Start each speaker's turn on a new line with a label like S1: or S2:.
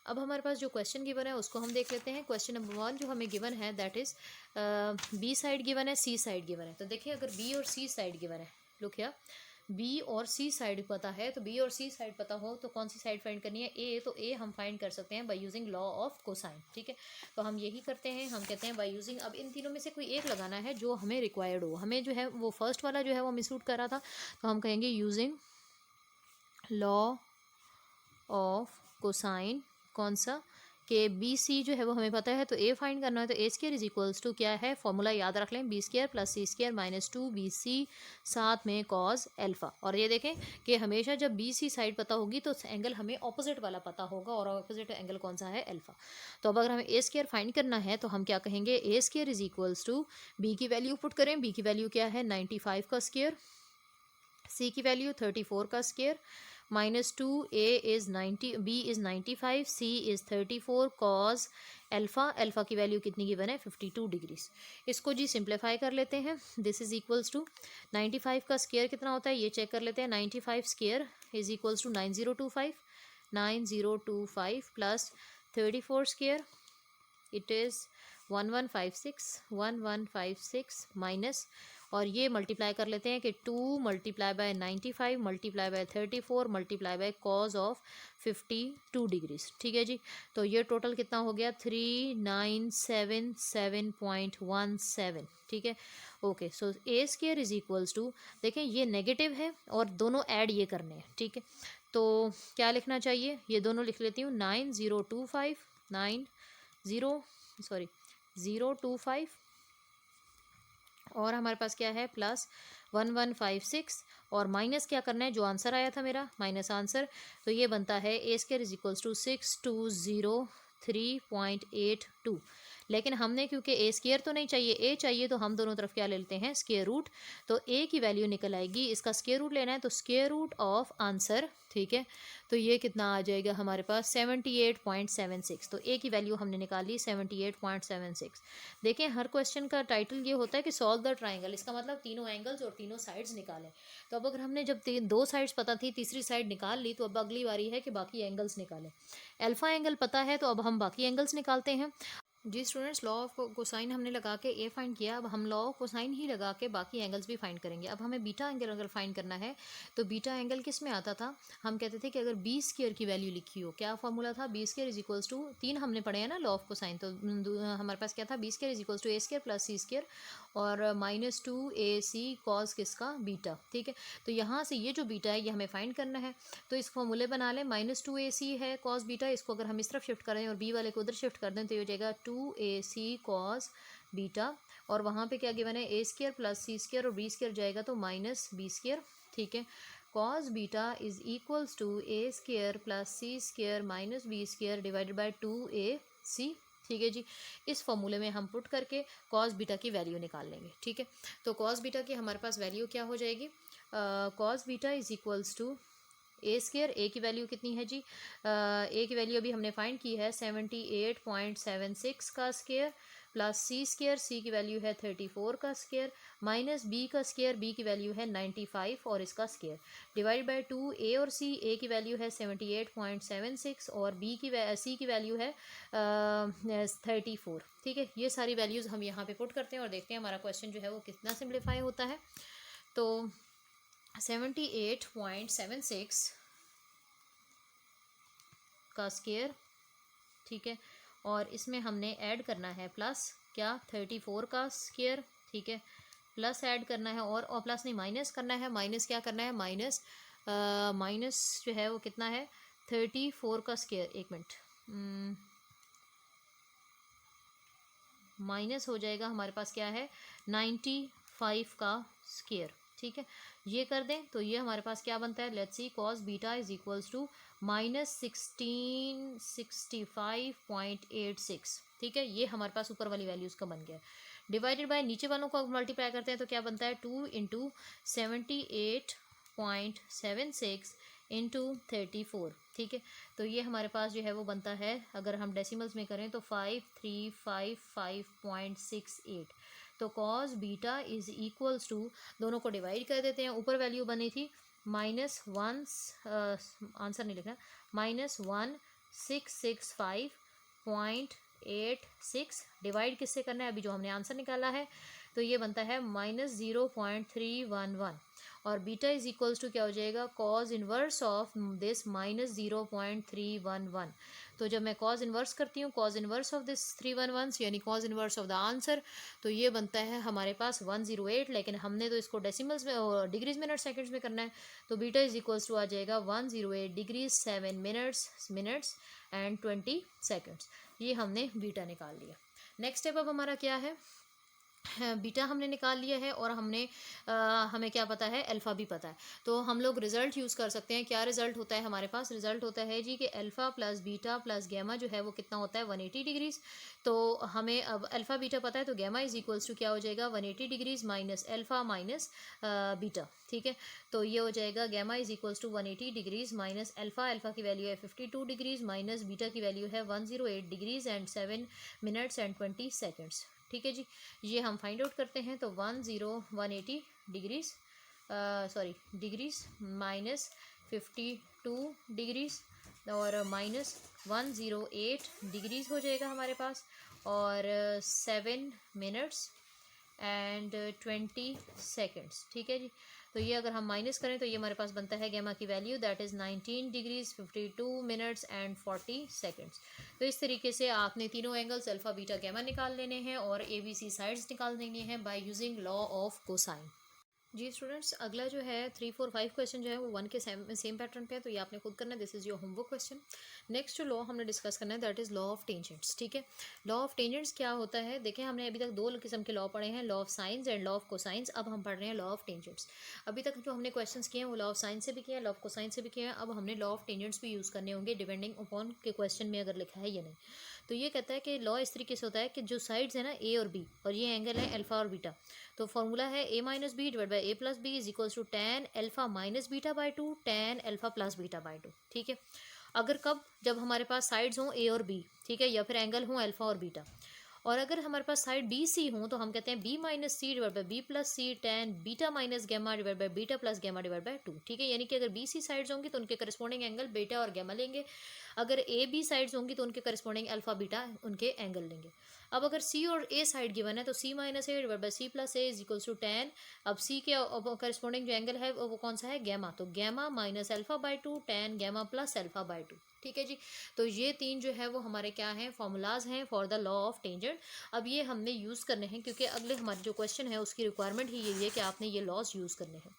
S1: अब हमारे पास जो क्वेश्चन गिवन है उसको हम देख लेते हैं। क्वेश्चन नंबर 1 जो हमें गिवन है that is B side given है, सी साइड गिवन है। तो देखिए अगर बी और सी साइड गिवन है, लुक हियर, बी और सी साइड पता है, तो बी और सी साइड पता हो तो कौन सी साइड फाइंड करनी है, ए। तो ए हम फाइंड कर सकते हैं by using law of cosine, ठीक है। तो हम यही करते हैं, हम कहते हैं बाय यूजिंग, अब इन तीनों में से कोई एक लगाना है जो हमें रिक्वायर्ड हो। हमें जो है वो फर्स्ट वाला जो है वो मिसरूट कर रहा था, तो हम कहेंगे यूजिंग लॉ ऑफ कोसाइन, कौन सा, के बी सी जो है वो हमें पता है, तो ए फाइंड करना है। तो ए स्केयर इज इक्वल्स टू क्या है, फॉर्मूला याद रख लें, B square plus C square minus 2bc साथ में कॉज एल्फा। और ये देखें कि हमेशा जब बी सी साइड पता होगी तो एंगल हमें ऑपोजिट वाला पता होगा, और ऑपोजिट एंगल कौन सा है, एल्फा। तो अब अगर हमें ए स्केयर फाइंड करना है तो हम क्या कहेंगे, A square is equals to, B की वैल्यू पुट करें, बी की वैल्यू क्या है 95 का स्केयर, सी की वैल्यू 34 का square, minus 2, A is 90, B is 95, C is 34 cos alpha, alpha की वैल्यू कितनी गिवन है 52 डिग्रीज। इसको जी सिंप्लीफाई कर लेते हैं। दिस इज़ इक्वल्स टू 95 का स्केयर कितना होता है ये चेक कर लेते हैं। 95 square is equals to 9025 plus 34 square, it is 1156 minus, और ये मल्टीप्लाई कर लेते हैं कि 2 multiply by 95 multiply by 34 multiply by cos of 52 degrees, ठीक है जी। तो ये टोटल कितना हो गया 3977.17, ठीक है। Okay, so A square is equals to, देखें ये नेगेटिव है और दोनों ऐड ये करने हैं, ठीक है। तो क्या लिखना चाहिए, ये दोनों लिख लेती हूँ, 0.25 और हमारे पास क्या है प्लस 1156, और माइनस क्या करना है, जो आंसर आया था मेरा माइनस आंसर, तो ये बनता है A square is equals to 6203.82। लेकिन हमने क्योंकि ए स्केयर तो नहीं चाहिए, ए चाहिए, तो हम दोनों तरफ क्या ले लेते हैं, स्केयर रूट। तो ए की वैल्यू निकल आएगी, इसका स्केयर रूट लेना है तो स्केयर रूट ऑफ आंसर, ठीक है। तो ये कितना आ जाएगा हमारे पास 78.76। तो ए की वैल्यू हमने निकाली 78.76। देखें हर क्वेश्चन का टाइटल ये होता है कि सॉल्व द ट्राइंगल, इसका मतलब तीनों एंगल्स और तीनों साइड्स निकालें। तो अब अगर हमने जब दो साइड्स पता थी, तीसरी साइड निकाल ली, तो अब अगली बारी है कि बाकी एंगल्स निकालें। अल्फा एंगल पता है तो अब हम बाकी एंगल्स निकालते हैं। जी स्टूडेंट्स, लॉ ऑफ कोसाइन हमने लगा के ए फाइंड किया, अब हम लॉ ऑफ कोसाइन ही लगा के बाकी एंगल्स भी फाइंड करेंगे। अब हमें बीटा एंगल अगर फाइंड करना है तो बीटा एंगल किस में आता था, हम कहते थे कि अगर बी स्केयर की वैल्यू लिखी हो, क्या फॉर्मूला था, B square is equals to, 3 हमने पढ़े हैं ना लॉ ऑफ कोसाइन, तो हमारे पास क्या था, B square is equals to A square plus C square और माइनस 2ac कॉस किसका, बीटा, ठीक है। तो यहाँ से ये जो बीटा है ये हमें फाइंड करना है, तो इस फॉर्मूले बना लें, -2ac है कॉस बीटा, इसको अगर हम इस तरफ शिफ्ट करें और बी वाले को उधर शिफ्ट कर दें तो ये हो जाएगा 2ac कॉस बीटा, और वहाँ पे क्या गिवन है, A square plus C square और बी स्केयर जाएगा तो माइनस बी स्केयर, ठीक है। Cos beta is equals to A square plus C square minus B square divided by 2ac, ठीक है जी। इस फॉर्मूले में हम पुट करके कॉस बीटा की वैल्यू निकाल लेंगे, ठीक है। तो कॉस बीटा की हमारे पास वैल्यू क्या हो जाएगी, cos beta is equals to A square, A की वैल्यू कितनी है जी, ए की वैल्यू अभी हमने फाइंड की है 78.76 का स्केयर, प्लस सी स्केयर, सी की वैल्यू है 34 का स्केयर, माइनस बी का स्केयर, बी की वैल्यू है 95 और इसका स्केयर, डिवाइड बाय 2 ए और सी, ए की वैल्यू है 78.76 और बी की सी की वैल्यू है 34, ठीक है। ये सारी वैल्यूज़ हम यहाँ पे पुट करते हैं और देखते हैं हमारा क्वेश्चन जो है वो कितना सिंप्लीफाई होता है। तो 78.76 का स्केयर, ठीक है, और इसमें हमने ऐड करना है प्लस क्या 34 का स्केयर, ठीक है, प्लस ऐड करना है और प्लस नहीं माइनस करना है, माइनस क्या करना है, माइनस माइनस जो है वो कितना है 34 का स्केयर, एक मिनट, माइनस हो जाएगा हमारे पास क्या है 95 का स्केयर, ठीक है। ये कर दें तो ये हमारे पास क्या बनता है, let's see, cos beta is equals to -1665.86, ठीक है। ये हमारे पास ऊपर वाली वैल्यूज़ का बन गया, डिवाइडेड बाय नीचे वालों को मल्टीप्लाई करते हैं तो क्या बनता है 2 × 78.76 × 34, ठीक है। तो ये हमारे पास जो है वो बनता है, अगर हम डेसिमल्स में करें तो 5355.68। तो cos beta is equals to, दोनों को डिवाइड कर देते हैं, ऊपर वैल्यू बनी थी -1, आंसर नहीं लिखना, -1 665.86 डिवाइड किससे करना है, अभी जो हमने आंसर निकाला है तो ये बनता है -0.311 और बीटा इज इक्वल्स टू क्या हो जाएगा, कॉज इनवर्स ऑफ दिस -0.311। तो जब मैं कॉज इनवर्स करती हूँ, कॉज इनवर्स ऑफ दिस 311 यानी cause inverse of the answer, तो ये बनता है हमारे पास 108, लेकिन हमने तो इसको डेसिमल्स में और डिग्रीज मिनट सेकंड्स में करना है, तो बीटा इज इक्वल्स टू आ जाएगा 108 डिग्रीज 7 मिनट्स एंड 20 सेकंड्स। ये हमने बीटा निकाल लिया। नेक्स्ट स्टेप अब हमारा क्या है, बीटा हमने निकाल लिया है और हमें क्या पता है, अल्फ़ा भी पता है, तो हम लोग रिजल्ट यूज़ कर सकते हैं। क्या रिजल्ट होता है हमारे पास, रिजल्ट होता है जी कि alpha plus beta plus gamma जो है वो कितना होता है 180 डिग्रीज़। तो हमें अब अल्फ़ा बीटा पता है, तो गैमा इज इक्वल्स टू क्या हो जाएगा 180 degrees minus alpha minus beta. ठीक है, तो ये हो जाएगा gamma is equals to 180 degrees minus alpha की वैल्यू है 52 डिग्रीज़ माइनस बीटा की वैल्यू है 108 degrees and 7 minutes and 20 seconds. ठीक है जी, ये हम फाइंड आउट करते हैं। तो 180 डिग्रीज़ डिग्रीज़ माइनस 52 डिग्रीज़ और माइनस 108 डिग्रीज़ हो जाएगा हमारे पास और 7 मिनट्स एंड 20 सेकेंड्स। ठीक है जी, तो ये अगर हम माइनस करें तो ये हमारे पास बनता है गैमा की value that is 19 degrees 52 minutes and 40 seconds. तो इस तरीके से आपने तीनों एंगल्स अल्फ़ा बीटा गैमा निकाल लेने हैं और ABC साइड्स निकाल देंगे हैं by using law of cosine. जी स्टूडेंट्स, अगला जो है 3, 4, 5 क्वेश्चन जो है वो 1 के सेम पैटर्न पे है, तो ये आपने खुद करना है। This is your homework question. Next जो लॉ हमने डिस्कस करना है that is law of tangents. ठीक है, लॉ ऑफ टेंजेंट्स क्या होता है, देखें हमने अभी तक 2 किस्म के लॉ पढ़े हैं, law of science and law of cosines. अब हम पढ़ रहे हैं लॉ ऑफ टेंजेंट्स। अभी तक जो हमने क्वेश्चंस किए हैं वो लॉ ऑफ साइंस से भी किए हैं, लॉ ऑफ कोसाइन से भी किए हैं। अब हमने लॉ ऑफ टेंजेंट्स भी यूज़ करने होंगे डिपेंडिंग अपॉन के क्वेश्चन में अगर लिखा है या नहीं। तो ये कहता है कि लॉ इस तरीके से होता है कि जो साइड्स है ना ए और बी, और ये एंगल है अल्फ़ा और बीटा, तो फॉर्मूला है a minus B divide by a plus B is equals to tan alpha minus beta by 2 tan alpha plus beta by 2। ठीक है, अगर कब, जब हमारे पास साइड्स हों a और b, ठीक है, या फिर एंगल हों अल्फ़ा और बीटा, और अगर हमारे पास साइड बी सी हो तो हम कहते हैं B minus C divide by B plus C tan beta minus gamma divide by beta plus gamma divide by 2। ठीक है, यानी कि अगर बी सी साइड्स होंगी तो उनके करस्पॉन्डिंग एंगल बीटा और गैमा लेंगे, अगर ए बी साइड्स होंगी तो उनके करस्पॉन्डिंग अल्फा बीटा उनके एंगल लेंगे। अब अगर सी और ए साइड गिवन है तो C minus A divide by C plus A is equals to tan, अब सी के करस्पॉन्डिंग जो एंगल है वो कौन सा है, गैमा, तो gamma minus alpha by 2 tan gamma plus alpha by 2। ठीक है जी, तो ये 3 जो है वो हमारे क्या हैं, फॉर्मूलाज हैं for the law of tangent. अब ये हमने यूज़ करने हैं क्योंकि अगले हमारे जो क्वेश्चन है उसकी रिक्वायरमेंट ही यही है कि आपने ये लॉज यूज़ करने हैं।